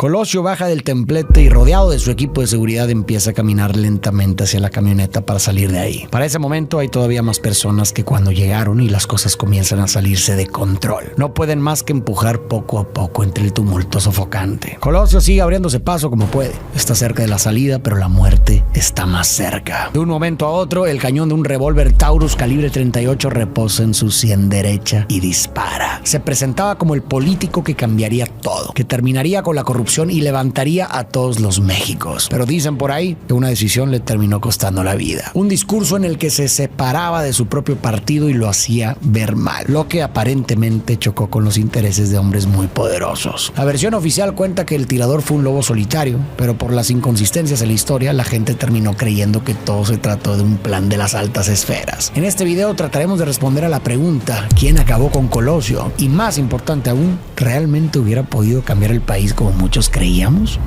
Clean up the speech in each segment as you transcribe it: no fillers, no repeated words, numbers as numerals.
Colosio baja del templete y rodeado de su equipo de seguridad empieza a caminar lentamente hacia la camioneta para salir de ahí. Para ese momento hay todavía más personas que cuando llegaron y las cosas comienzan a salirse de control. No pueden más que empujar poco a poco entre el tumulto sofocante. Colosio sigue abriéndose paso como puede. Está cerca de la salida, pero la muerte está más cerca. De un momento a otro, el cañón de un revólver Taurus calibre 38 reposa en su sien derecha y dispara. Se presentaba como el político que cambiaría todo, que terminaría con la corrupción y levantaría a todos los Méxicos. Pero dicen por ahí que una decisión le terminó costando la vida. Un discurso en el que se separaba de su propio partido y lo hacía ver mal, lo que aparentemente chocó con los intereses de hombres muy poderosos. La versión oficial cuenta que el tirador fue un lobo solitario, pero por las inconsistencias en la historia, la gente terminó creyendo que todo se trató de un plan de las altas esferas. En este video trataremos de responder a la pregunta: ¿quién acabó con Colosio? Y más importante aún, ¿realmente hubiera podido cambiar el país como muchos creíamos?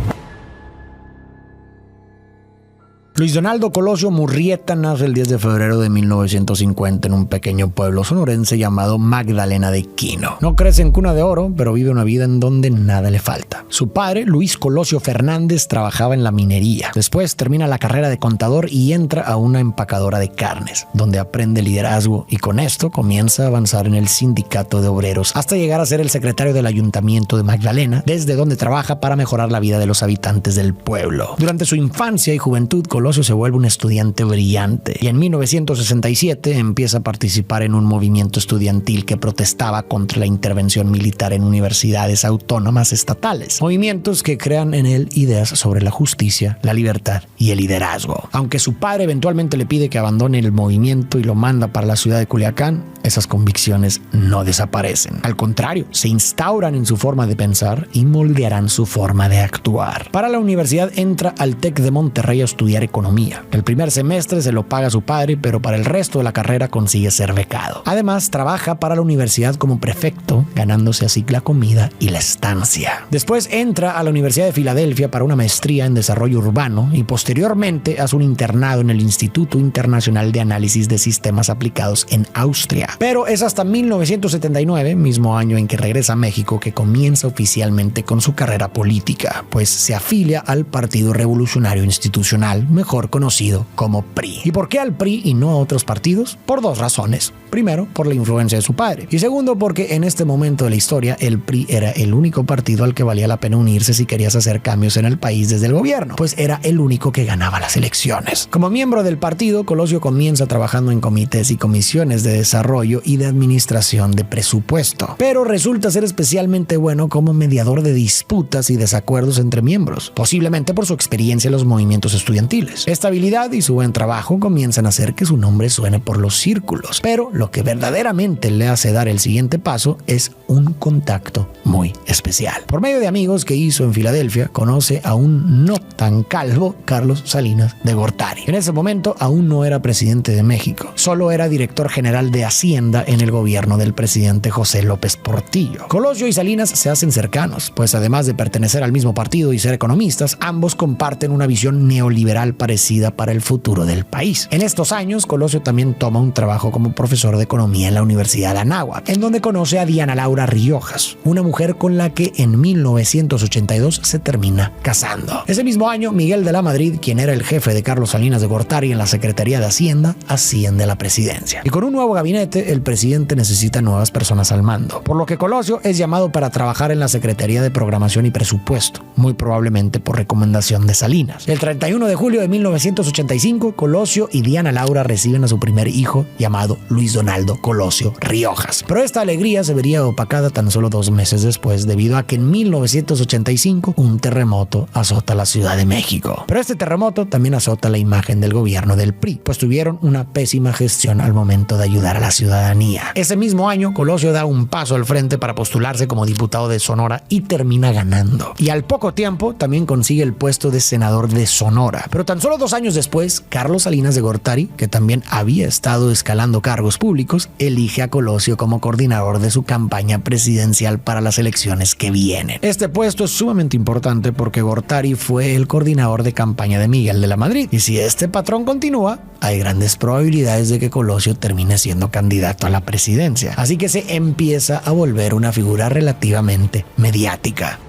Luis Donaldo Colosio Murrieta nace el 10 de febrero de 1950 en un pequeño pueblo sonorense llamado Magdalena de Quino. No crece en cuna de oro, pero vive una vida en donde nada le falta. Su padre, Luis Colosio Fernández, trabajaba en la minería. Después termina la carrera de contador y entra a una empacadora de carnes, donde aprende liderazgo y con esto comienza a avanzar en el sindicato de obreros hasta llegar a ser el secretario del ayuntamiento de Magdalena, desde donde trabaja para mejorar la vida de los habitantes del pueblo. Durante su infancia y juventud, Colosio se vuelve un estudiante brillante y en 1967 empieza a participar en un movimiento estudiantil que protestaba contra la intervención militar en universidades autónomas estatales, movimientos que crean en él ideas sobre la justicia, la libertad y el liderazgo. Aunque su padre eventualmente le pide que abandone el movimiento y lo manda para la ciudad de Culiacán, esas convicciones no desaparecen. Al contrario, se instauran en su forma de pensar y moldearán su forma de actuar. Para la universidad entra al TEC de Monterrey a estudiar economía. El primer semestre se lo paga su padre, pero para el resto de la carrera consigue ser becado. Además, trabaja para la universidad como prefecto, ganándose así la comida y la estancia. Después entra a la Universidad de Filadelfia para una maestría en desarrollo urbano y posteriormente hace un internado en el Instituto Internacional de Análisis de Sistemas Aplicados en Austria. Pero es hasta 1979, mismo año en que regresa a México, que comienza oficialmente con su carrera política, pues se afilia al Partido Revolucionario Institucional, mejor conocido como PRI. ¿Y por qué al PRI y no a otros partidos? Por dos razones. Primero, por la influencia de su padre. Y segundo, porque en este momento de la historia, el PRI era el único partido al que valía la pena unirse si querías hacer cambios en el país desde el gobierno, pues era el único que ganaba las elecciones. Como miembro del partido, Colosio comienza trabajando en comités y comisiones de desarrollo y de administración de presupuesto, pero resulta ser especialmente bueno como mediador de disputas y desacuerdos entre miembros, posiblemente por su experiencia en los movimientos estudiantiles. Esta habilidad y su buen trabajo comienzan a hacer que su nombre suene por los círculos, pero lo que verdaderamente le hace dar el siguiente paso es un contacto muy especial. Por medio de amigos que hizo en Filadelfia, conoce a un no tan calvo Carlos Salinas de Gortari. En ese momento aún no era presidente de México, solo era director general de Hacienda en el gobierno del presidente José López Portillo. Colosio y Salinas se hacen cercanos, pues además de pertenecer al mismo partido y ser economistas, ambos comparten una visión neoliberal parecida para el futuro del país. En estos años, Colosio también toma un trabajo como profesor de economía en la Universidad de Anáhuac, en donde conoce a Diana Laura Riojas, una mujer con la que en 1982 se termina casando. Ese mismo año, Miguel de la Madrid, quien era el jefe de Carlos Salinas de Gortari en la Secretaría de Hacienda, asciende a la presidencia. Y con un nuevo gabinete, el presidente necesita nuevas personas al mando, por lo que Colosio es llamado para trabajar en la Secretaría de Programación y Presupuesto, muy probablemente por recomendación de Salinas. El 31 de julio de 1985, Colosio y Diana Laura reciben a su primer hijo, llamado Luis Donaldo Colosio Riojas. Pero esta alegría se vería opacada tan solo 2 meses después, debido a que en 1985 un terremoto azota la Ciudad de México. Pero este terremoto también azota la imagen del gobierno del PRI, pues tuvieron una pésima gestión al momento de ayudar a la ciudadanía. Ese mismo año, Colosio da un paso al frente para postularse como diputado de Sonora y termina ganando. Y al poco tiempo también consigue el puesto de senador de Sonora. Pero tan solo 2 años después, Carlos Salinas de Gortari, que también había estado escalando cargos públicos, elige a Colosio como coordinador de su campaña presidencial para las elecciones que vienen. Este puesto es sumamente importante porque Gortari fue el coordinador de campaña de Miguel de la Madrid, y si este patrón continúa, hay grandes probabilidades de que Colosio termine siendo candidato a la presidencia. Así que se empieza a volver una figura relativamente mediática.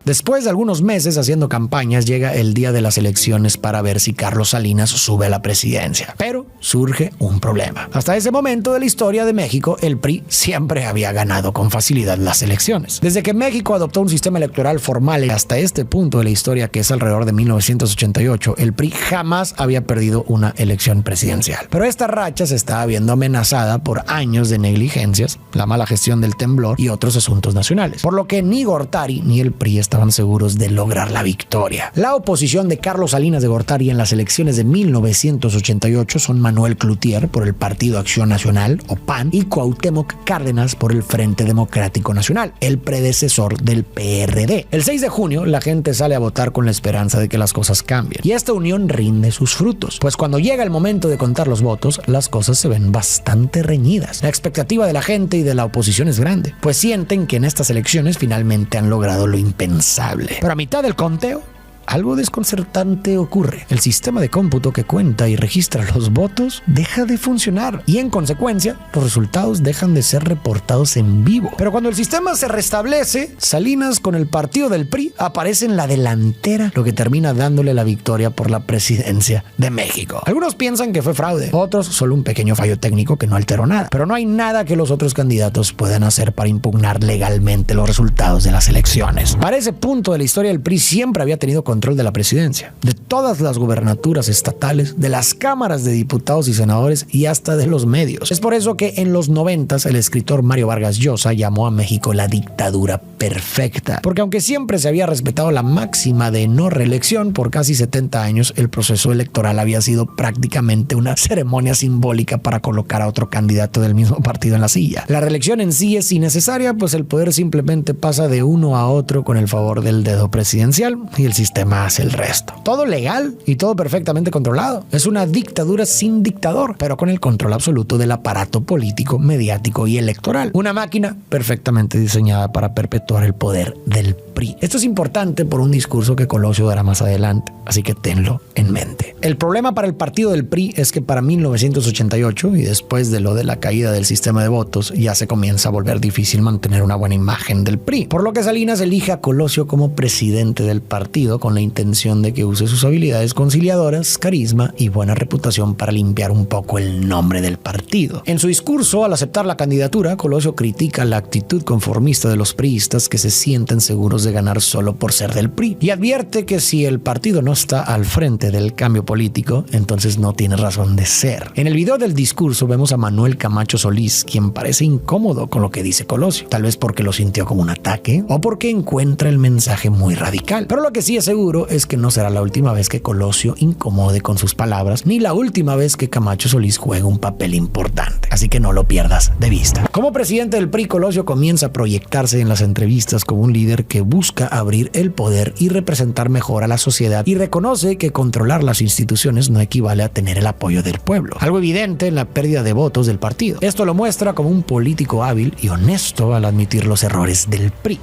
Después de algunos meses haciendo campañas, llega el día de las elecciones para ver si Carlos Salinas sube a la presidencia. Pero surge un problema. Hasta ese momento de la historia de México, el PRI siempre había ganado con facilidad las elecciones. Desde que México adoptó un sistema electoral formal hasta este punto de la historia, que es alrededor de 1988, el PRI jamás había perdido una elección presidencial. Pero esta racha se estaba viendo amenazada por años de negligencias, la mala gestión del temblor y otros asuntos nacionales, por lo que ni Gortari ni el PRI estaban seguros de lograr la victoria. La oposición de Carlos Salinas de Gortari en las elecciones de 1988 son Manuel Cloutier por el Partido Acción Nacional, o PAN, y Cuauhtémoc Cárdenas por el Frente Democrático Nacional, el predecesor del PRD. El 6 de junio, la gente sale a votar con la esperanza de que las cosas cambien, y esta unión rinde sus frutos, pues cuando llega el momento de contar los votos, las cosas se ven bastante reñidas. La expectativa de la gente y de la oposición es grande, pues sienten que en estas elecciones finalmente han logrado lo impensable. Pero a mitad del conteo, algo desconcertante ocurre. El sistema de cómputo que cuenta y registra los votos deja de funcionar y en consecuencia los resultados dejan de ser reportados en vivo. Pero cuando el sistema se restablece, Salinas con el partido del PRI aparece en la delantera, lo que termina dándole la victoria por la presidencia de México. Algunos piensan que fue fraude, otros solo un pequeño fallo técnico que no alteró nada. Pero no hay nada que los otros candidatos puedan hacer para impugnar legalmente los resultados de las elecciones. Para ese punto de la historia, el PRI siempre había tenido control de la presidencia, de todas las gubernaturas estatales, de las cámaras de diputados y senadores y hasta de los medios. Es por eso que en los 90s el escritor Mario Vargas Llosa llamó a México la dictadura perfecta, porque aunque siempre se había respetado la máxima de no reelección, por casi 70 años el proceso electoral había sido prácticamente una ceremonia simbólica para colocar a otro candidato del mismo partido en la silla. La reelección en sí es innecesaria, pues el poder simplemente pasa de uno a otro con el favor del dedo presidencial y el sistema hace el resto. Todo legal y todo perfectamente controlado. Es una dictadura sin dictador, pero con el control absoluto del aparato político, mediático y electoral. Una máquina perfectamente diseñada para perpetuar el poder del PRI. Esto es importante por un discurso que Colosio dará más adelante, así que tenlo en mente. El problema para el partido del PRI es que para 1988 y después de lo de la caída del sistema de votos, ya se comienza a volver difícil mantener una buena imagen del PRI, por lo que Salinas elige a Colosio como presidente del partido con la intención de que use sus habilidades conciliadoras, carisma y buena reputación para limpiar un poco el nombre del partido. En su discurso, al aceptar la candidatura, Colosio critica la actitud conformista de los priistas que se sienten seguros de ganar solo por ser del PRI y advierte que si el partido no está al frente del cambio político, entonces no tiene razón de ser. En el video del discurso vemos a Manuel Camacho Solís, quien parece incómodo con lo que dice Colosio, tal vez porque lo sintió como un ataque o porque encuentra el mensaje muy radical. Pero lo que sí es seguro es que no será la última vez que Colosio incomode con sus palabras, ni la última vez que Camacho Solís juegue un papel importante. Así que no lo pierdas de vista. Como presidente del PRI, Colosio comienza a proyectarse en las entrevistas como un líder que busca abrir el poder y representar mejor a la sociedad y reconoce que controlar las instituciones no equivale a tener el apoyo del pueblo. Algo evidente en la pérdida de votos del partido. Esto lo muestra como un político hábil y honesto al admitir los errores del PRI.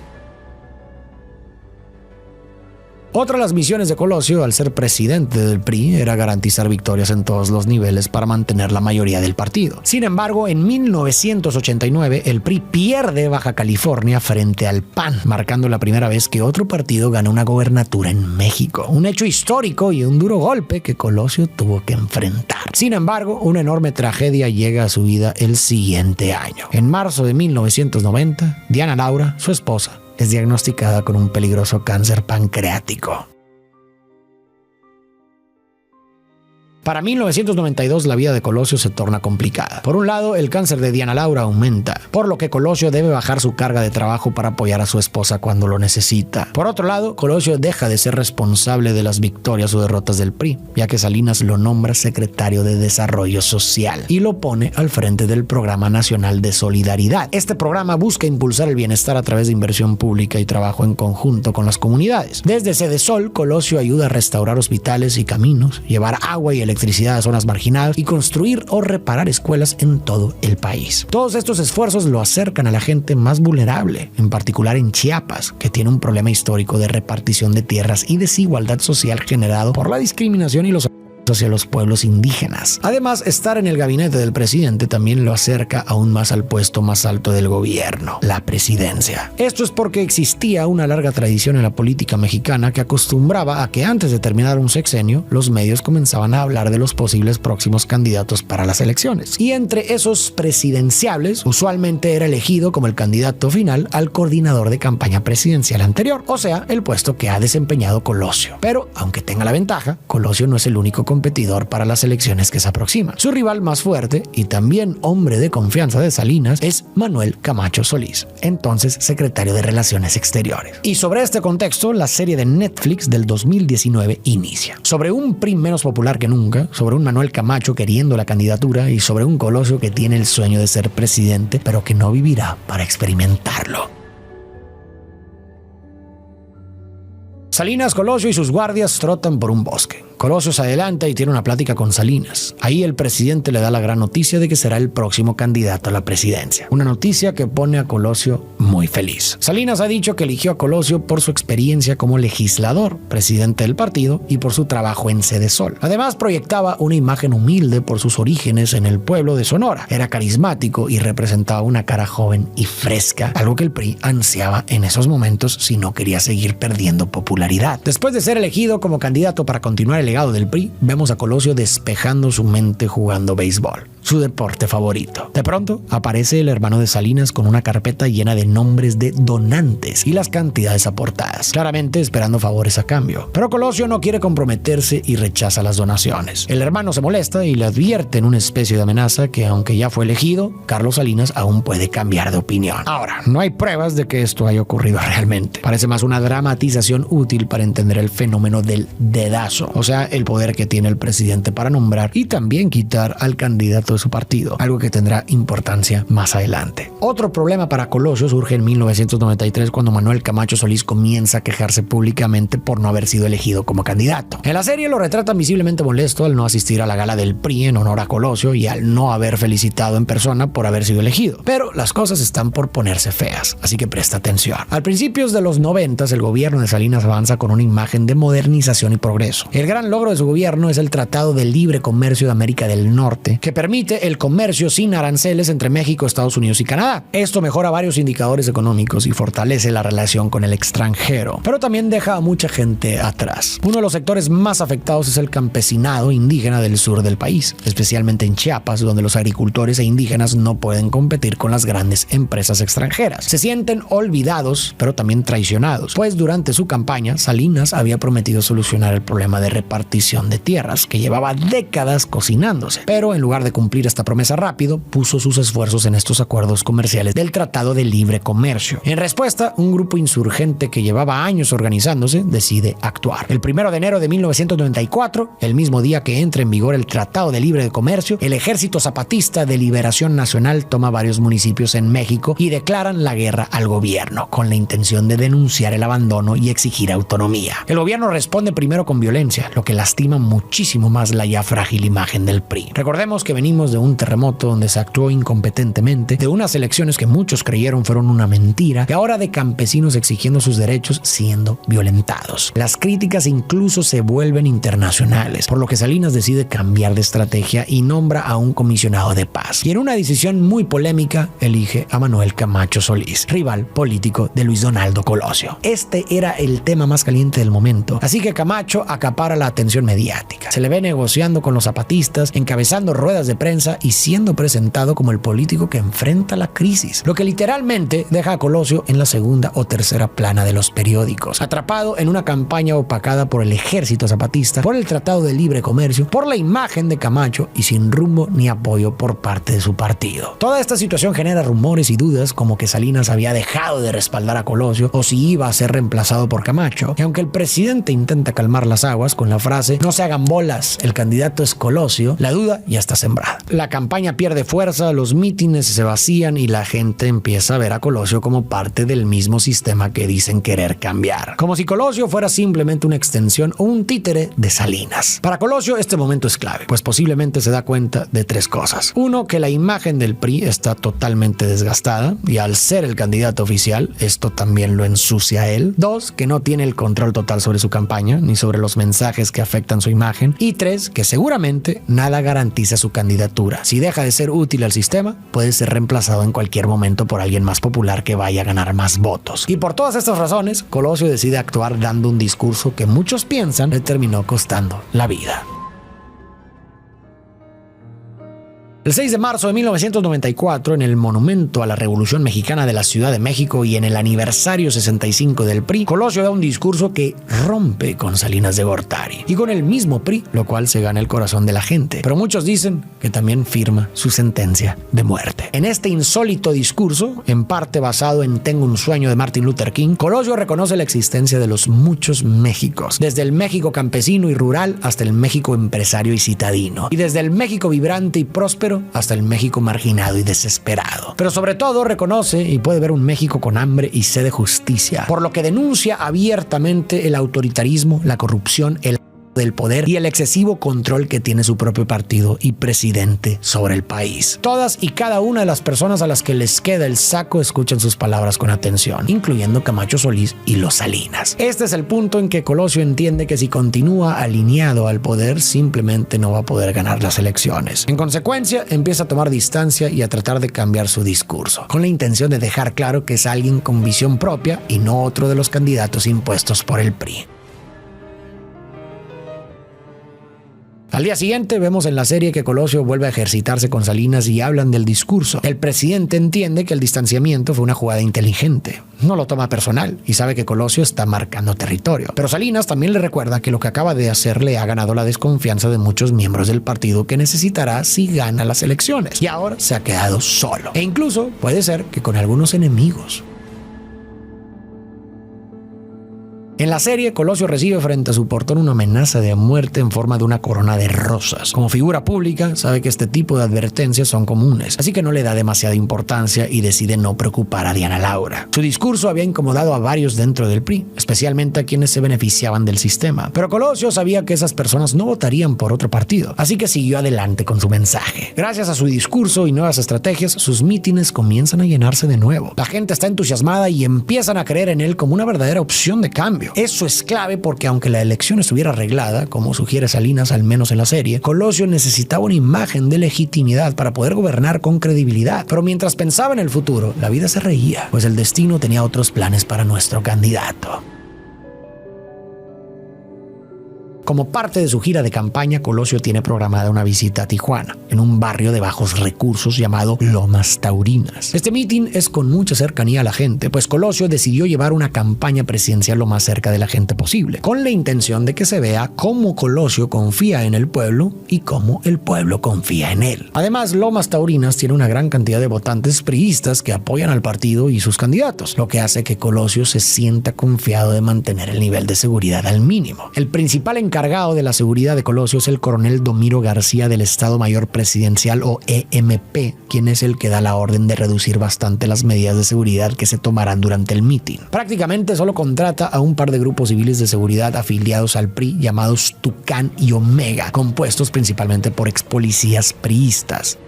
Otra de las misiones de Colosio, al ser presidente del PRI, era garantizar victorias en todos los niveles para mantener la mayoría del partido. Sin embargo, en 1989, el PRI pierde Baja California frente al PAN, marcando la primera vez que otro partido gana una gobernatura en México. Un hecho histórico y un duro golpe que Colosio tuvo que enfrentar. Sin embargo, una enorme tragedia llega a su vida el siguiente año. En marzo de 1990, Diana Laura, su esposa, es diagnosticada con un peligroso cáncer pancreático. Para 1992 la vida de Colosio se torna complicada. Por un lado, el cáncer de Diana Laura aumenta, por lo que Colosio debe bajar su carga de trabajo para apoyar a su esposa cuando lo necesita. Por otro lado, Colosio deja de ser responsable de las victorias o derrotas del PRI, ya que Salinas lo nombra secretario de Desarrollo Social y lo pone al frente del Programa Nacional de Solidaridad. Este programa busca impulsar el bienestar a través de inversión pública y trabajo en conjunto con las comunidades. Desde Sedesol, Colosio ayuda a restaurar hospitales y caminos, llevar agua y electricidad a zonas marginadas y construir o reparar escuelas en todo el país. Todos estos esfuerzos lo acercan a la gente más vulnerable, en particular en Chiapas, que tiene un problema histórico de repartición de tierras y desigualdad social generado por la discriminación y los hacia los pueblos indígenas. Además, estar en el gabinete del presidente también lo acerca aún más al puesto más alto del gobierno, la presidencia. Esto es porque existía una larga tradición en la política mexicana que acostumbraba a que antes de terminar un sexenio, los medios comenzaban a hablar de los posibles próximos candidatos para las elecciones. Y entre esos presidenciables, usualmente era elegido como el candidato final al coordinador de campaña presidencial anterior, o sea, el puesto que ha desempeñado Colosio. Pero, aunque tenga la ventaja, Colosio no es el único competidor para las elecciones que se aproximan. Su rival más fuerte y también hombre de confianza de Salinas es Manuel Camacho Solís, entonces secretario de Relaciones Exteriores. Y sobre este contexto, la serie de Netflix del 2019 inicia. Sobre un PRI menos popular que nunca, sobre un Manuel Camacho queriendo la candidatura y sobre un Colosio que tiene el sueño de ser presidente, pero que no vivirá para experimentarlo. Salinas, Colosio y sus guardias trotan por un bosque. Colosio se adelanta y tiene una plática con Salinas. Ahí el presidente le da la gran noticia de que será el próximo candidato a la presidencia. Una noticia que pone a Colosio muy feliz. Salinas ha dicho que eligió a Colosio por su experiencia como legislador, presidente del partido y por su trabajo en Sede Sol. Además, proyectaba una imagen humilde por sus orígenes en el pueblo de Sonora. Era carismático y representaba una cara joven y fresca, algo que el PRI ansiaba en esos momentos si no quería seguir perdiendo popularidad. Después de ser elegido como candidato para continuar el legado del PRI, vemos a Colosio despejando su mente jugando béisbol, su deporte favorito. De pronto, aparece el hermano de Salinas con una carpeta llena de nombres de donantes y las cantidades aportadas, claramente esperando favores a cambio. Pero Colosio no quiere comprometerse y rechaza las donaciones. El hermano se molesta y le advierte en una especie de amenaza que, aunque ya fue elegido, Carlos Salinas aún puede cambiar de opinión. Ahora, no hay pruebas de que esto haya ocurrido realmente. Parece más una dramatización útil para entender el fenómeno del dedazo, o sea, el poder que tiene el presidente para nombrar y también quitar al candidato de su partido, algo que tendrá importancia más adelante. Otro problema para Colosio surge en 1993 cuando Manuel Camacho Solís comienza a quejarse públicamente por no haber sido elegido como candidato. En la serie lo retratan visiblemente molesto al no asistir a la gala del PRI en honor a Colosio y al no haber felicitado en persona por haber sido elegido. Pero las cosas están por ponerse feas, así que presta atención. Al principios de los 90, el gobierno de Salinas avanza con una imagen de modernización y progreso. El gran logro de su gobierno es el Tratado de Libre Comercio de América del Norte, que permite el comercio sin aranceles entre México, Estados Unidos y Canadá. Esto mejora varios indicadores económicos y fortalece la relación con el extranjero, pero también deja a mucha gente atrás. Uno de los sectores más afectados es el campesinado indígena del sur del país, especialmente en Chiapas, donde los agricultores e indígenas no pueden competir con las grandes empresas extranjeras. Se sienten olvidados, pero también traicionados, pues durante su campaña, Salinas había prometido solucionar el problema de repartición de tierras que llevaba décadas cocinándose, pero en lugar de cumplir esta promesa rápido, puso sus esfuerzos en estos acuerdos comerciales del Tratado de Libre Comercio. En respuesta, un grupo insurgente que llevaba años organizándose decide actuar. El 1 de enero de 1994, el mismo día que entra en vigor el Tratado de Libre Comercio, el Ejército Zapatista de Liberación Nacional toma varios municipios en México y declaran la guerra al gobierno, con la intención de denunciar el abandono y exigir autonomía. El gobierno responde primero con violencia, lo que lastima muchísimo más la ya frágil imagen del PRI. Recordemos que venimos de un terremoto donde se actuó incompetentemente, de unas elecciones que muchos creyeron fueron una mentira, y ahora de campesinos exigiendo sus derechos siendo violentados. Las críticas incluso se vuelven internacionales, por lo que Salinas decide cambiar de estrategia y nombra a un comisionado de paz. Y en una decisión muy polémica, elige a Manuel Camacho Solís, rival político de Luis Donaldo Colosio. Este era el tema más caliente del momento, así que Camacho acapara la atención mediática. Se le ve negociando con los zapatistas, encabezando ruedas de prensa y siendo presentado como el político que enfrenta la crisis, lo que literalmente deja a Colosio en la segunda o tercera plana de los periódicos, atrapado en una campaña opacada por el ejército zapatista, por el Tratado de Libre Comercio, por la imagen de Camacho y sin rumbo ni apoyo por parte de su partido. Toda esta situación genera rumores y dudas como que Salinas había dejado de respaldar a Colosio o si iba a ser reemplazado por Camacho, y aunque el presidente intenta calmar las aguas con la frase "no se hagan bolas, el candidato es Colosio", la duda ya está sembrada. La campaña pierde fuerza, los mítines se vacían y la gente empieza a ver a Colosio como parte del mismo sistema que dicen querer cambiar, como si Colosio fuera simplemente una extensión o un títere de Salinas. Para Colosio este momento es clave, pues posiblemente se da cuenta de tres cosas. Uno, que la imagen del PRI está totalmente desgastada y al ser el candidato oficial, esto también lo ensucia a él. Dos, que no tiene el control total sobre su campaña, ni sobre los mensajes que afectan su imagen. Y 3, que seguramente nada garantiza su candidatura. Si deja de ser útil al sistema, puede ser reemplazado en cualquier momento por alguien más popular que vaya a ganar más votos. Y por todas estas razones, Colosio decide actuar dando un discurso que muchos piensan le terminó costando la vida. El 6 de marzo de 1994, en el Monumento a la Revolución Mexicana de la Ciudad de México y en el aniversario 65 del PRI, Colosio da un discurso que rompe con Salinas de Gortari y con el mismo PRI, lo cual se gana el corazón de la gente. Pero muchos dicen que también firma su sentencia de muerte. En este insólito discurso, en parte basado en Tengo un sueño de Martin Luther King, Colosio reconoce la existencia de los muchos Méxicos, desde el México campesino y rural hasta el México empresario y citadino, y desde el México vibrante y próspero hasta el México marginado y desesperado. Pero sobre todo reconoce y puede ver un México con hambre y sed de justicia, por lo que denuncia abiertamente el autoritarismo, la corrupción, el del poder y el excesivo control que tiene su propio partido y presidente sobre el país. Todas y cada una de las personas a las que les queda el saco escuchan sus palabras con atención, incluyendo Camacho Solís y los Salinas. Este es el punto en que Colosio entiende que si continúa alineado al poder, simplemente no va a poder ganar las elecciones. En consecuencia, empieza a tomar distancia y a tratar de cambiar su discurso, con la intención de dejar claro que es alguien con visión propia y no otro de los candidatos impuestos por el PRI. Al día siguiente vemos en la serie que Colosio vuelve a ejercitarse con Salinas y hablan del discurso. El presidente entiende que el distanciamiento fue una jugada inteligente. No lo toma personal y sabe que Colosio está marcando territorio. Pero Salinas también le recuerda que lo que acaba de hacer le ha ganado la desconfianza de muchos miembros del partido que necesitará si gana las elecciones. Y ahora se ha quedado solo. E incluso puede ser que con algunos enemigos. En la serie, Colosio recibe frente a su portón una amenaza de muerte en forma de una corona de rosas. Como figura pública, sabe que este tipo de advertencias son comunes, así que no le da demasiada importancia y decide no preocupar a Diana Laura. Su discurso había incomodado a varios dentro del PRI, especialmente a quienes se beneficiaban del sistema. Pero Colosio sabía que esas personas no votarían por otro partido, así que siguió adelante con su mensaje. Gracias a su discurso y nuevas estrategias, sus mítines comienzan a llenarse de nuevo. La gente está entusiasmada y empiezan a creer en él como una verdadera opción de cambio. Eso es clave porque aunque la elección estuviera arreglada, como sugiere Salinas al menos en la serie, Colosio necesitaba una imagen de legitimidad para poder gobernar con credibilidad. Pero mientras pensaba en el futuro, la vida se reía, pues el destino tenía otros planes para nuestro candidato. Como parte de su gira de campaña, Colosio tiene programada una visita a Tijuana, en un barrio de bajos recursos llamado Lomas Taurinas. Este mitin es con mucha cercanía a la gente, pues Colosio decidió llevar una campaña presidencial lo más cerca de la gente posible, con la intención de que se vea cómo Colosio confía en el pueblo y cómo el pueblo confía en él. Además, Lomas Taurinas tiene una gran cantidad de votantes priistas que apoyan al partido y sus candidatos, lo que hace que Colosio se sienta confiado de mantener el nivel de seguridad al mínimo. El principal encargado de la seguridad de Colosio es el coronel Domiro García del Estado Mayor Presidencial o EMP, quien es el que da la orden de reducir bastante las medidas de seguridad que se tomarán durante el mitin. Prácticamente solo contrata a un par de grupos civiles de seguridad afiliados al PRI llamados Tucán y Omega, compuestos principalmente por ex policías priistas.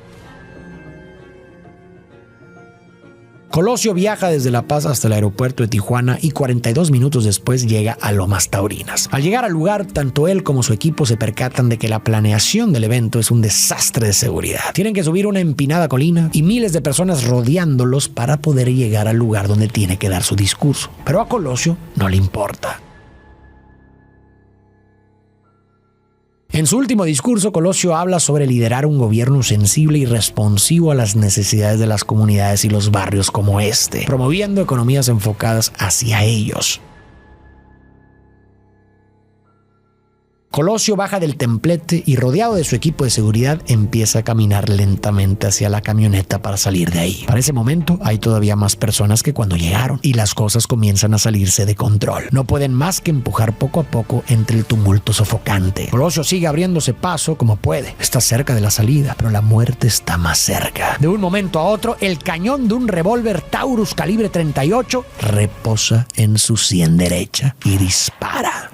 Colosio viaja desde La Paz hasta el aeropuerto de Tijuana y 42 minutos después llega a Lomas Taurinas. Al llegar al lugar, tanto él como su equipo se percatan de que la planeación del evento es un desastre de seguridad. Tienen que subir una empinada colina y miles de personas rodeándolos para poder llegar al lugar donde tiene que dar su discurso. Pero a Colosio no le importa. En su último discurso, Colosio habla sobre liderar un gobierno sensible y responsivo a las necesidades de las comunidades y los barrios como este, promoviendo economías enfocadas hacia ellos. Colosio baja del templete y, rodeado de su equipo de seguridad, empieza a caminar lentamente hacia la camioneta para salir de ahí. Para ese momento hay todavía más personas que cuando llegaron y las cosas comienzan a salirse de control. No pueden más que empujar poco a poco entre el tumulto sofocante. Colosio sigue abriéndose paso como puede. Está cerca de la salida, pero la muerte está más cerca. De un momento a otro, el cañón de un revólver Taurus calibre 38 reposa en su sien derecha y dispara.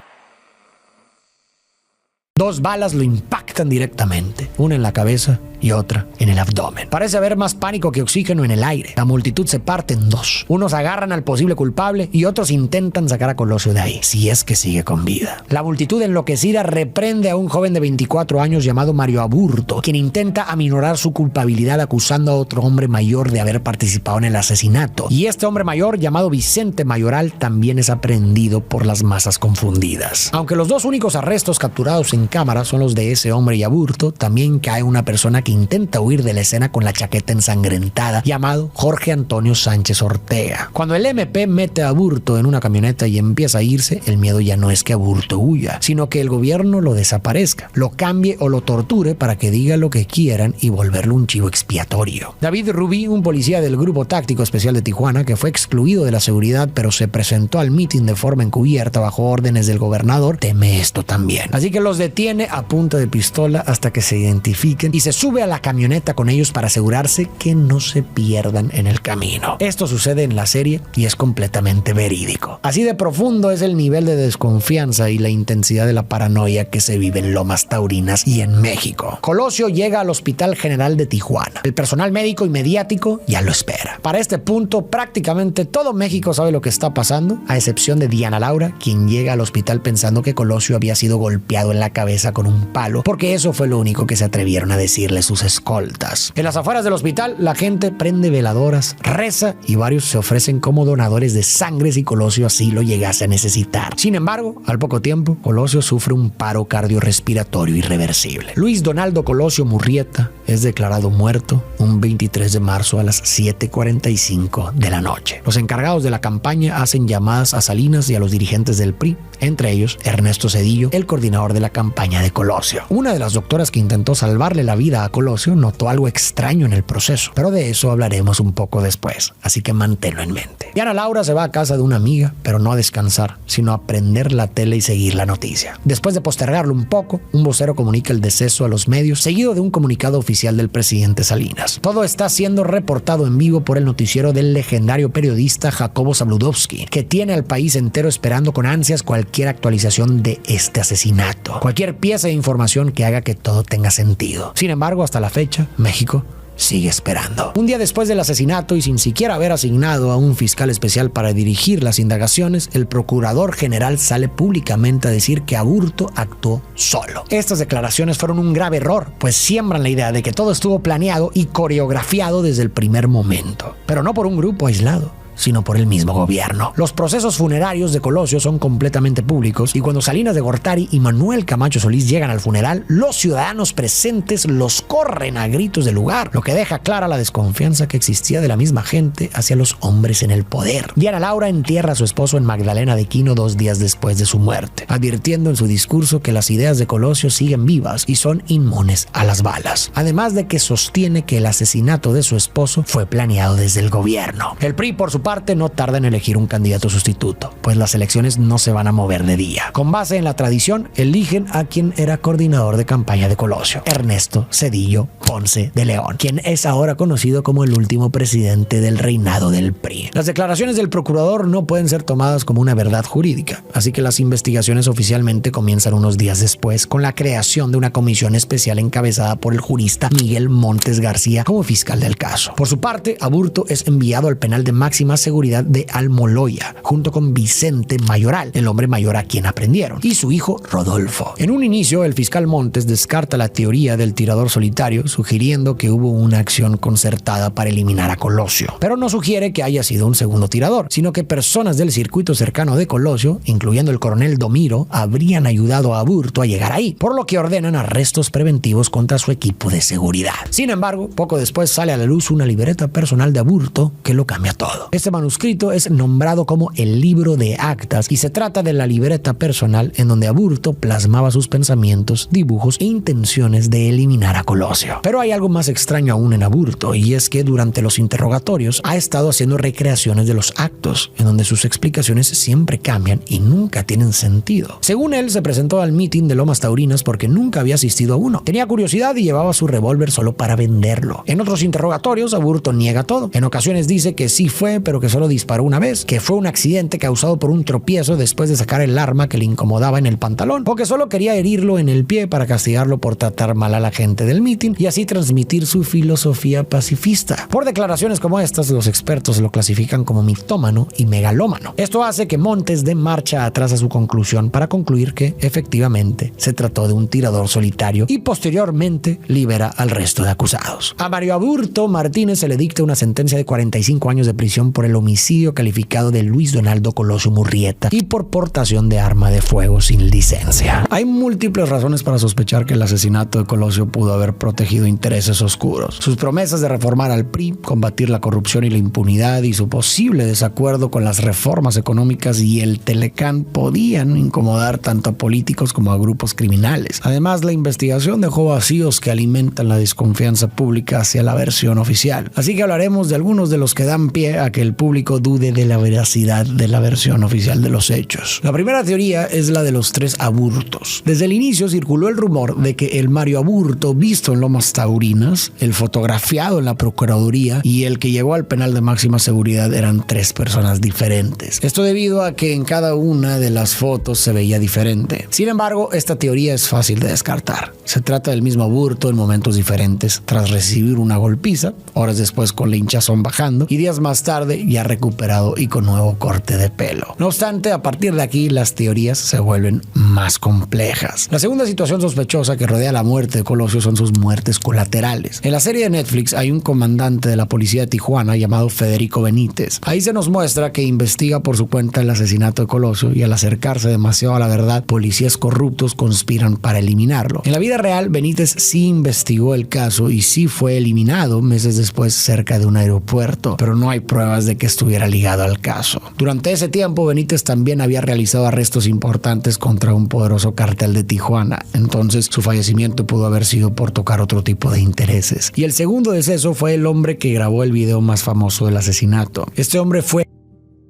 2 balas lo impactan directamente, una en la cabeza y otra en el abdomen. Parece haber más pánico que oxígeno en el aire. La multitud se parte en 2. Unos agarran al posible culpable y otros intentan sacar a Colosio de ahí, si es que sigue con vida. La multitud enloquecida reprende a un joven de 24 años llamado Mario Aburto, quien intenta aminorar su culpabilidad acusando a otro hombre mayor de haber participado en el asesinato. Y este hombre mayor, llamado Vicente Mayoral, también es aprehendido por las masas confundidas. Aunque los 2 únicos arrestos capturados en cámara son los de ese hombre y Aburto, también cae una persona que intenta huir de la escena con la chaqueta ensangrentada, llamado Jorge Antonio Sánchez Ortega. Cuando el MP mete a Aburto en una camioneta y empieza a irse, el miedo ya no es que Aburto huya, sino que el gobierno lo desaparezca, lo cambie o lo torture para que diga lo que quieran y volverlo un chivo expiatorio. David Rubí, un policía del Grupo Táctico Especial de Tijuana, que fue excluido de la seguridad pero se presentó al mitin de forma encubierta bajo órdenes del gobernador, teme esto también. Así que los detiene a punta de pistola hasta que se identifiquen y se sube a la camioneta con ellos para asegurarse que no se pierdan en el camino. Esto sucede en la serie y es completamente verídico. Así de profundo es el nivel de desconfianza y la intensidad de la paranoia que se vive en Lomas Taurinas y en México. Colosio llega al Hospital General de Tijuana. El personal médico y mediático ya lo espera. Para este punto, prácticamente todo México sabe lo que está pasando, a excepción de Diana Laura, quien llega al hospital pensando que Colosio había sido golpeado en la cabeza con un palo, porque eso fue lo único que se atrevieron a decirle sus escoltas. En las afueras del hospital, la gente prende veladoras, reza y varios se ofrecen como donadores de sangre si Colosio así lo llegase a necesitar. Sin embargo, al poco tiempo, Colosio sufre un paro cardiorrespiratorio irreversible. Luis Donaldo Colosio Murrieta es declarado muerto un 23 de marzo a las 7:45 de la noche. Los encargados de la campaña hacen llamadas a Salinas y a los dirigentes del PRI, entre ellos Ernesto Zedillo, el coordinador de la campaña de Colosio. Una de las doctoras que intentó salvarle la vida a Colosio notó algo extraño en el proceso, pero de eso hablaremos un poco después, así que manténlo en mente. Diana Laura se va a casa de una amiga, pero no a descansar, sino a prender la tele y seguir la noticia. Después de postergarlo un poco, un vocero comunica el deceso a los medios, seguido de un comunicado oficial del presidente Salinas. Todo está siendo reportado en vivo por el noticiero del legendario periodista Jacobo Zabludovsky, que tiene al país entero esperando con ansias cualquier actualización de este asesinato, cualquier pieza de información que haga que todo tenga sentido. Sin embargo, hasta la fecha, México sigue esperando. Un día después del asesinato y sin siquiera haber asignado a un fiscal especial para dirigir las indagaciones, el procurador general sale públicamente a decir que Aburto actuó solo. Estas declaraciones fueron un grave error, pues siembran la idea de que todo estuvo planeado y coreografiado desde el primer momento, pero no por un grupo aislado, sino por el mismo gobierno. Los procesos funerarios de Colosio son completamente públicos y cuando Salinas de Gortari y Manuel Camacho Solís llegan al funeral, los ciudadanos presentes los corren a gritos del lugar, lo que deja clara la desconfianza que existía de la misma gente hacia los hombres en el poder. Diana Laura entierra a su esposo en Magdalena de Quino 2 días después de su muerte, advirtiendo en su discurso que las ideas de Colosio siguen vivas y son inmunes a las balas, además de que sostiene que el asesinato de su esposo fue planeado desde el gobierno. El PRI, por su parte, no tarda en elegir un candidato sustituto, pues las elecciones no se van a mover de día. Con base en la tradición, eligen a quien era coordinador de campaña de Colosio, Ernesto Zedillo Ponce de León, quien es ahora conocido como el último presidente del reinado del PRI. Las declaraciones del procurador no pueden ser tomadas como una verdad jurídica, así que las investigaciones oficialmente comienzan unos días después con la creación de una comisión especial encabezada por el jurista Miguel Montes García como fiscal del caso. Por su parte, Aburto es enviado al penal de máxima seguridad de Almoloya, junto con Vicente Mayoral, el hombre mayor a quien aprendieron, y su hijo Rodolfo. En un inicio, el fiscal Montes descarta la teoría del tirador solitario, sugiriendo que hubo una acción concertada para eliminar a Colosio, pero no sugiere que haya sido un segundo tirador, sino que personas del circuito cercano de Colosio, incluyendo el coronel Domiro, habrían ayudado a Aburto a llegar ahí, por lo que ordenan arrestos preventivos contra su equipo de seguridad. Sin embargo, poco después sale a la luz una libreta personal de Aburto que lo cambia todo. Este manuscrito es nombrado como el libro de actas y se trata de la libreta personal en donde Aburto plasmaba sus pensamientos, dibujos e intenciones de eliminar a Colosio. Pero hay algo más extraño aún en Aburto, y es que durante los interrogatorios ha estado haciendo recreaciones de los actos, en donde sus explicaciones siempre cambian y nunca tienen sentido. Según él, se presentó al mitin de Lomas Taurinas porque nunca había asistido a uno. Tenía curiosidad y llevaba su revólver solo para venderlo. En otros interrogatorios, Aburto niega todo. En ocasiones dice que sí fue, pero que solo disparó una vez, que fue un accidente causado por un tropiezo después de sacar el arma que le incomodaba en el pantalón, o que solo quería herirlo en el pie para castigarlo por tratar mal a la gente del mitin y así transmitir su filosofía pacifista. Por declaraciones como estas, los expertos lo clasifican como mitómano y megalómano. Esto hace que Montes dé marcha atrás a su conclusión para concluir que efectivamente se trató de un tirador solitario y posteriormente libera al resto de acusados. A Mario Aburto Martínez se le dicta una sentencia de 45 años de prisión por el homicidio calificado de Luis Donaldo Colosio Murrieta y por portación de arma de fuego sin licencia. Hay múltiples razones para sospechar que el asesinato de Colosio pudo haber protegido intereses oscuros. Sus promesas de reformar al PRI, combatir la corrupción y la impunidad y su posible desacuerdo con las reformas económicas y el Telecán podían incomodar tanto a políticos como a grupos criminales. Además, la investigación dejó vacíos que alimentan la desconfianza pública hacia la versión oficial. Así que hablaremos de algunos de los que dan pie a que el público dude de la veracidad de la versión oficial de los hechos. La primera teoría es la de los 3 Aburtos. Desde el inicio circuló el rumor de que el Mario Aburto visto en Lomas Taurinas, el fotografiado en la Procuraduría y el que llegó al penal de máxima seguridad eran 3 personas diferentes. Esto debido a que en cada una de las fotos se veía diferente. Sin embargo, esta teoría es fácil de descartar. Se trata del mismo Aburto en momentos diferentes, tras recibir una golpiza, horas después con la hinchazón bajando y días más tarde ya recuperado y con nuevo corte de pelo. No obstante, a partir de aquí las teorías se vuelven más complejas. La segunda situación sospechosa que rodea la muerte de Colosio son sus muertes colaterales. En la serie de Netflix hay un comandante de la policía de Tijuana llamado Federico Benítez. Ahí se nos muestra que investiga por su cuenta el asesinato de Colosio y al acercarse demasiado a la verdad, policías corruptos conspiran para eliminarlo. En la vida real, Benítez sí investigó el caso y sí fue eliminado meses después cerca de un aeropuerto, pero no hay pruebas de que estuviera ligado al caso. Durante ese tiempo, Benítez también había realizado arrestos importantes contra un poderoso cartel de Tijuana, entonces su fallecimiento pudo haber sido por tocar otro tipo de intereses. Y el segundo deceso fue el hombre que grabó el video más famoso del asesinato. Este hombre fue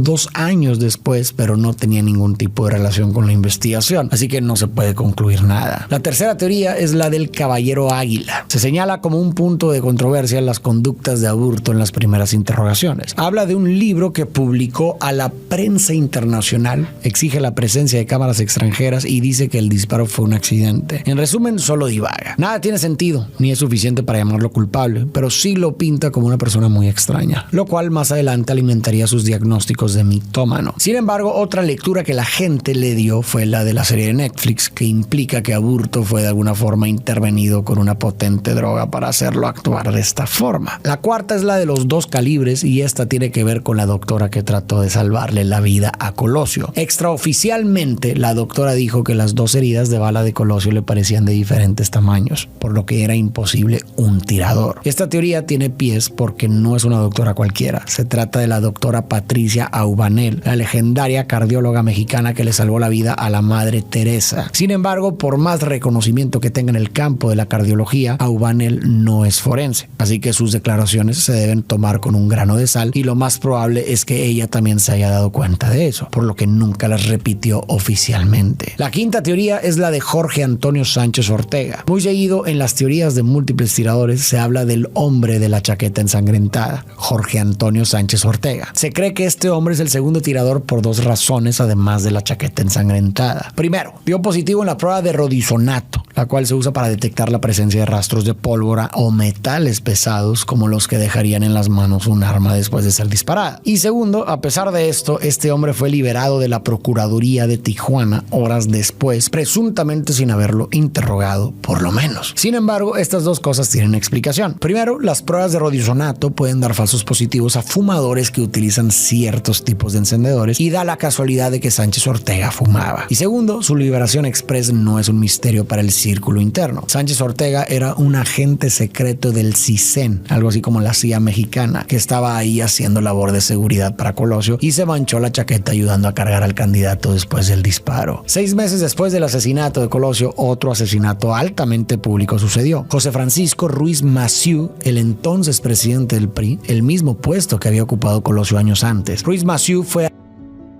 2 años después, pero no tenía ningún tipo de relación con la investigación, así que no se puede concluir nada. La tercera teoría es la del Caballero Águila. Se señala como un punto de controversia las conductas de Aburto en las primeras interrogaciones. Habla de un libro que publicó a la prensa internacional, exige la presencia de cámaras extranjeras y dice que el disparo fue un accidente. En resumen, solo divaga. Nada tiene sentido, ni es suficiente para llamarlo culpable, pero sí lo pinta como una persona muy extraña, lo cual más adelante alimentaría sus diagnósticos de mitómano. Sin embargo, otra lectura que la gente le dio fue la de la serie de Netflix, que implica que Aburto fue de alguna forma intervenido con una potente droga para hacerlo actuar de esta forma. La cuarta es la de los 2 calibres y esta tiene que ver con la doctora que trató de salvarle la vida a Colosio. Extraoficialmente, la doctora dijo que las 2 heridas de bala de Colosio le parecían de diferentes tamaños, por lo que era imposible un tirador. Esta teoría tiene pies porque no es una doctora cualquiera. Se trata de la doctora Patricia Aubanel, la legendaria cardióloga mexicana que le salvó la vida a la Madre Teresa. Sin embargo, por más reconocimiento que tenga en el campo de la cardiología, Aubanel no es forense, así que sus declaraciones se deben tomar con un grano de sal y lo más probable es que ella también se haya dado cuenta de eso, por lo que nunca las repitió oficialmente. La quinta teoría es la de Jorge Antonio Sánchez Ortega. Muy seguido en las teorías de múltiples tiradores se habla del hombre de la chaqueta ensangrentada, Jorge Antonio Sánchez Ortega. Se cree que este hombre es el segundo tirador por 2 razones, además de la chaqueta ensangrentada. Primero, dio positivo en la prueba de rodisonato, la cual se usa para detectar la presencia de rastros de pólvora o metales pesados como los que dejarían en las manos un arma después de ser disparada. Y segundo, a pesar de esto, este hombre fue liberado de la Procuraduría de Tijuana horas después, presuntamente sin haberlo interrogado, por lo menos. Sin embargo, estas 2 cosas tienen explicación. Primero, las pruebas de rodisonato pueden dar falsos positivos a fumadores que utilizan ciertos tipos de encendedores y da la casualidad de que Sánchez Ortega fumaba. Y segundo, su liberación express no es un misterio para el círculo interno. Sánchez Ortega era un agente secreto del CISEN, algo así como la CIA mexicana, que estaba ahí haciendo labor de seguridad para Colosio y se manchó la chaqueta ayudando a cargar al candidato después del disparo. 6 meses después del asesinato de Colosio, otro asesinato altamente público sucedió. José Francisco Ruiz Massieu, el entonces presidente del PRI, el mismo puesto que había ocupado Colosio años antes. Ruiz Massieu fue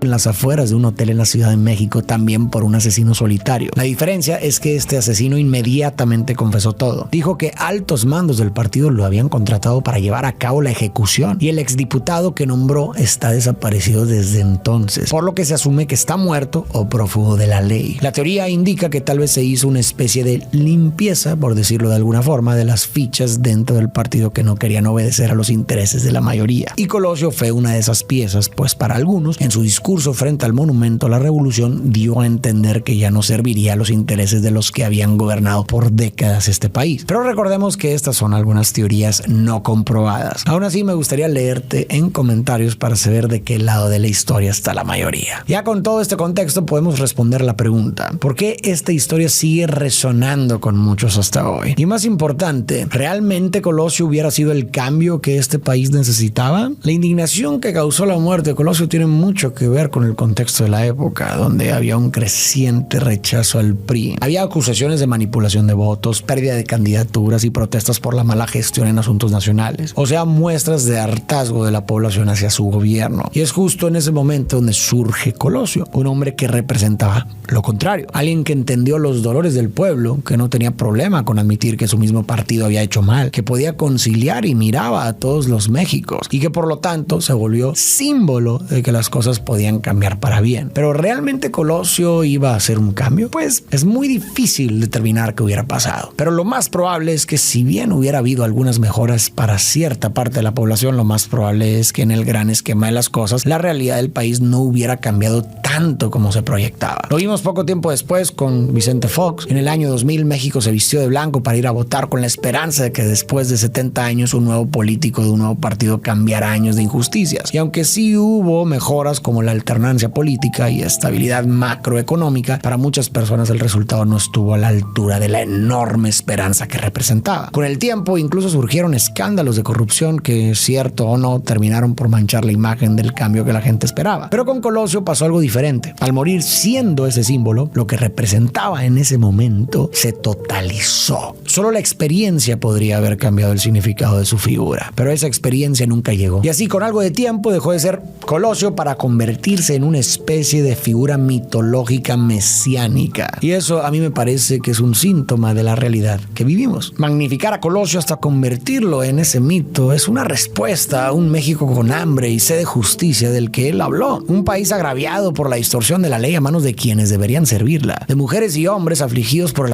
en las afueras de un hotel en la Ciudad de México, también por un asesino solitario. La diferencia es que este asesino inmediatamente confesó todo. Dijo que altos mandos del partido lo habían contratado para llevar a cabo la ejecución y el exdiputado que nombró está desaparecido desde entonces, por lo que se asume que está muerto o prófugo de la ley. La teoría indica que tal vez se hizo una especie de limpieza, por decirlo de alguna forma, de las fichas dentro del partido que no querían obedecer a los intereses de la mayoría. Y Colosio fue una de esas piezas, pues para algunos, en su discurso frente al monumento a la revolución, dio a entender que ya no serviría a los intereses de los que habían gobernado por décadas este país. Pero recordemos que estas son algunas teorías no comprobadas. Aún así, me gustaría leerte en comentarios para saber de qué lado de la historia está la mayoría. Ya con todo este contexto podemos responder la pregunta: ¿por qué esta historia sigue resonando con muchos hasta hoy? Y más importante, ¿realmente Colosio hubiera sido el cambio que este país necesitaba? La indignación que causó la muerte de Colosio tiene mucho que ver con el contexto de la época, donde había un creciente rechazo al PRI. Había acusaciones de manipulación de votos, pérdida de candidaturas y protestas por la mala gestión en asuntos nacionales. O sea, muestras de hartazgo de la población hacia su gobierno. Y es justo en ese momento donde surge Colosio, un hombre que representaba lo contrario. Alguien que entendió los dolores del pueblo, que no tenía problema con admitir que su mismo partido había hecho mal, que podía conciliar y miraba a todos los Méxicos y que por lo tanto se volvió símbolo de que las cosas podían cambiar para bien. Pero ¿realmente Colosio iba a hacer un cambio? Pues es muy difícil determinar qué hubiera pasado. Pero lo más probable es que si bien hubiera habido algunas mejoras para cierta parte de la población, lo más probable es que en el gran esquema de las cosas, la realidad del país no hubiera cambiado tanto como se proyectaba. Lo vimos poco tiempo después con Vicente Fox. En el año 2000, México se vistió de blanco para ir a votar con la esperanza de que después de 70 años un nuevo político de un nuevo partido cambiara años de injusticias. Y aunque sí hubo mejoras como la alternancia política y estabilidad macroeconómica, para muchas personas el resultado no estuvo a la altura de la enorme esperanza que representaba. Con el tiempo incluso surgieron escándalos de corrupción que, cierto o no, terminaron por manchar la imagen del cambio que la gente esperaba. Pero con Colosio pasó algo diferente. Al morir siendo ese símbolo, lo que representaba en ese momento se totalizó. Solo la experiencia podría haber cambiado el significado de su figura, pero esa experiencia nunca llegó. Y así, con algo de tiempo, dejó de ser Colosio para convertirse en una especie de figura mitológica mesiánica. Y eso a mí me parece que es un síntoma de la realidad que vivimos. Magnificar a Colosio hasta convertirlo en ese mito es una respuesta a un México con hambre y sed de justicia del que él habló. Un país agraviado por la distorsión de la ley a manos de quienes deberían servirla. De mujeres y hombres afligidos por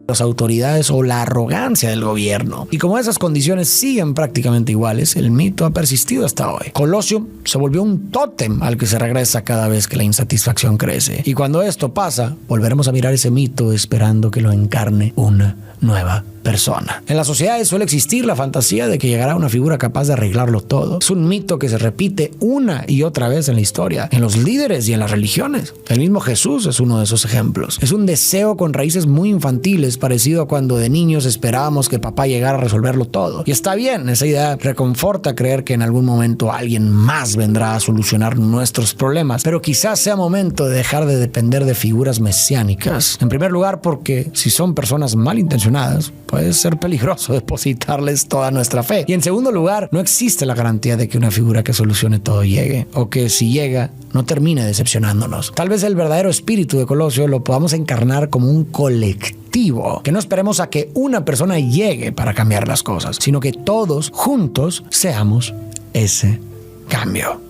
las autoridades o la arrogancia del gobierno. Y como esas condiciones siguen prácticamente iguales, el mito ha persistido hasta hoy. Colosio se volvió un tótem al que se regresa cada vez que la insatisfacción crece. Y cuando esto pasa, volveremos a mirar ese mito esperando que lo encarne una nueva persona. En las sociedades suele existir la fantasía de que llegará una figura capaz de arreglarlo todo. Es un mito que se repite una y otra vez en la historia, en los líderes y en las religiones. El mismo Jesús es uno de esos ejemplos. Es un deseo con raíces muy infantiles, parecido a cuando de niños esperábamos que papá llegara a resolverlo todo. Y está bien, esa idea reconforta creer que en algún momento alguien más vendrá a solucionar nuestros problemas, pero quizás sea momento de dejar de depender de figuras mesiánicas. En primer lugar, porque si son personas malintencionadas, puede ser peligroso depositarles toda nuestra fe. Y en segundo lugar, no existe la garantía de que una figura que solucione todo llegue, o que si llega, no termine decepcionándonos. Tal vez el verdadero espíritu de Colosio lo podamos encarnar como un colectivo, que no esperemos a que una persona llegue para cambiar las cosas, sino que todos juntos seamos ese cambio.